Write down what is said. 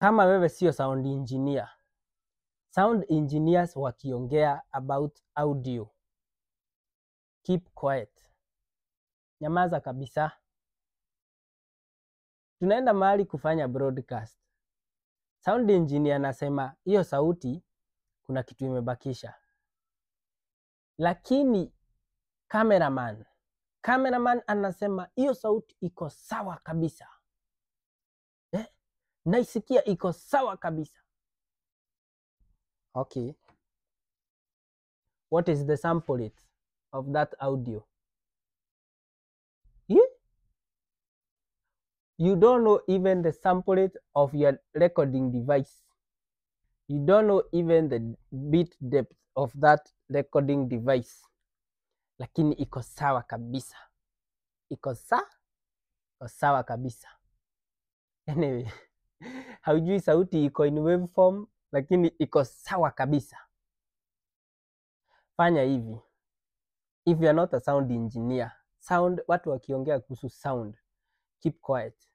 Kama wewe sio sound engineer, sound engineers wakiongea about audio, keep quiet. Nyamaza kabisa. Tunaenda mahali kufanya broadcast. Sound engineer anasema hiyo sauti kuna kitu imebakisha. Lakini cameraman anasema hiyo sauti iko sawa kabisa. Naisikia iko sawa kabisa. Okay. What is the sample rate of that audio? Yeah? You don't know even the sample rate of your recording device. You don't know even the bit depth of that recording device. Lakini iko sawa kabisa. Iko sawa kabisa. Anyway, haujui sauti iko in waveform, lakini iko sawa kabisa. Fanya hivi. If you are not a sound engineer, watu wakiongea kuhusu sound, keep quiet.